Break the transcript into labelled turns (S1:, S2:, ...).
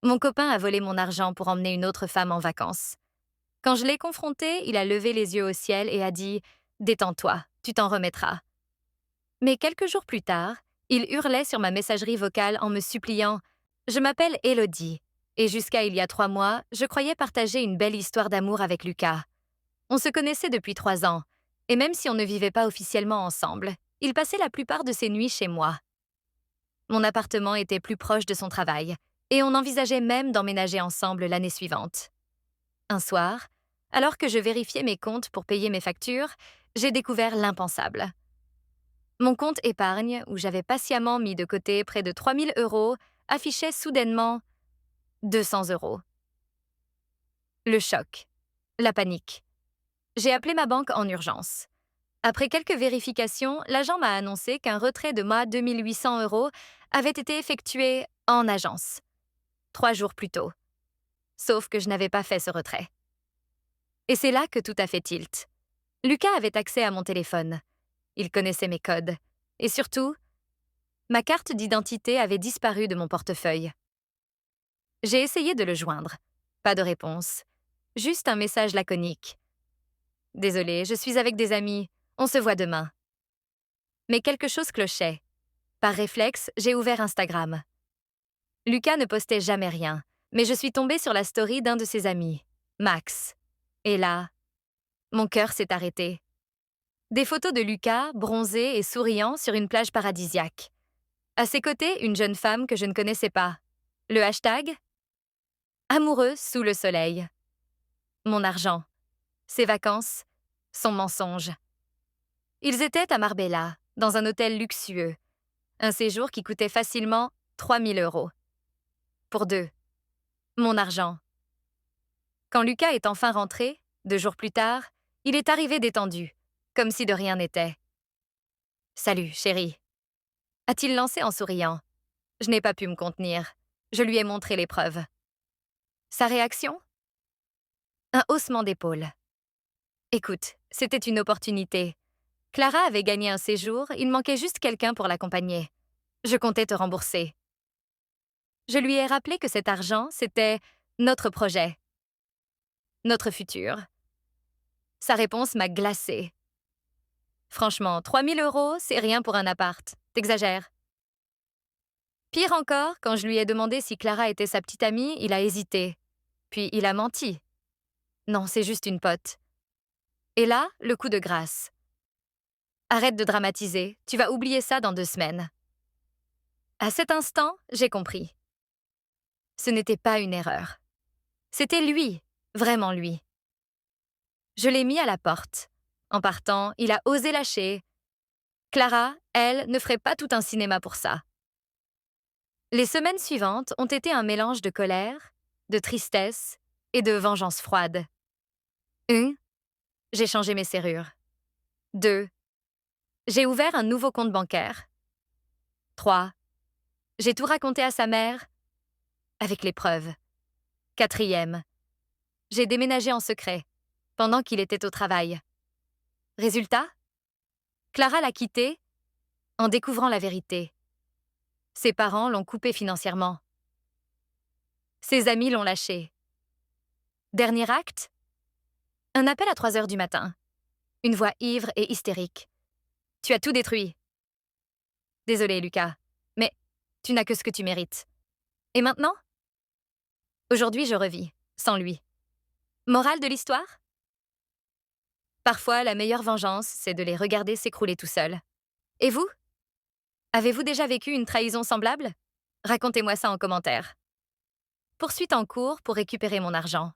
S1: Mon copain a volé mon argent pour emmener une autre femme en vacances. Quand je l'ai confronté, il a levé les yeux au ciel et a dit « Détends-toi, tu t'en remettras ». Mais quelques jours plus tard, il hurlait sur ma messagerie vocale en me suppliant « Je m'appelle Élodie, et jusqu'à il y a 3 mois, je croyais partager une belle histoire d'amour avec Lucas. On se connaissait depuis 3 ans, et même si on ne vivait pas officiellement ensemble, il passait la plupart de ses nuits chez moi. Mon appartement était plus proche de son travail, et on envisageait même d'emménager ensemble l'année suivante. Un soir, alors que je vérifiais mes comptes pour payer mes factures, j'ai découvert l'impensable. Mon compte épargne, où j'avais patiemment mis de côté près de 3 000 euros, affichait soudainement 200 euros. Le choc. La panique. J'ai appelé ma banque en urgence. Après quelques vérifications, l'agent m'a annoncé qu'un retrait de ma 2800 euros avait été effectué en agence, 3 jours plus tôt. Sauf que je n'avais pas fait ce retrait. Et c'est là que tout a fait tilt. Lucas avait accès à mon téléphone. Il connaissait mes codes. Et surtout, ma carte d'identité avait disparu de mon portefeuille. J'ai essayé de le joindre. Pas de réponse. Juste un message laconique. Désolée, je suis avec des amis. On se voit demain. Mais quelque chose clochait. Par réflexe, j'ai ouvert Instagram. Lucas ne postait jamais rien, mais je suis tombée sur la story d'un de ses amis, Max. Et là, mon cœur s'est arrêté. Des photos de Lucas, bronzé et souriant sur une plage paradisiaque. À ses côtés, une jeune femme que je ne connaissais pas. Le hashtag amoureux sous le soleil. Mon argent, ses vacances, son mensonge. Ils étaient à Marbella, dans un hôtel luxueux. Un séjour qui coûtait facilement 3 000 euros. Pour deux. Mon argent. Quand Lucas est enfin rentré, 2 jours plus tard, il est arrivé détendu, comme si de rien n'était. « Salut, chérie », a-t-il lancé en souriant. Je n'ai pas pu me contenir. Je lui ai montré les preuves. Sa réaction? Un haussement d'épaule. Écoute, c'était une opportunité. Clara avait gagné un séjour, il manquait juste quelqu'un pour l'accompagner. Je comptais te rembourser. Je lui ai rappelé que cet argent, c'était notre projet, notre futur. Sa réponse m'a glacée. Franchement, 3 000 euros, c'est rien pour un appart. T'exagères. Pire encore, quand je lui ai demandé si Clara était sa petite amie, il a hésité. Puis il a menti. Non, c'est juste une pote. Et là, le coup de grâce. Arrête de dramatiser, tu vas oublier ça dans 2 semaines. À cet instant, j'ai compris. Ce n'était pas une erreur. C'était lui, vraiment lui. Je l'ai mis à la porte. En partant, il a osé lâcher. Clara, elle, ne ferait pas tout un cinéma pour ça. Les semaines suivantes ont été un mélange de colère, de tristesse et de vengeance froide. 1. J'ai changé mes serrures. 2. J'ai ouvert un nouveau compte bancaire. 3. J'ai tout raconté à sa mère, avec les preuves. 4. J'ai déménagé en secret, pendant qu'il était au travail. Résultat? Clara l'a quitté en découvrant la vérité. Ses parents l'ont coupé financièrement. Ses amis l'ont lâché. Dernier acte? Un appel à 3 heures du matin. Une voix ivre et hystérique. Tu as tout détruit. Désolé, Lucas, mais tu n'as que ce que tu mérites. Et maintenant? Aujourd'hui, je revis, sans lui. Morale de l'histoire? Parfois, la meilleure vengeance, c'est de les regarder s'écrouler tout seuls. Et vous? Avez-vous déjà vécu une trahison semblable? Racontez-moi ça en commentaire. Poursuite en cours pour récupérer mon argent.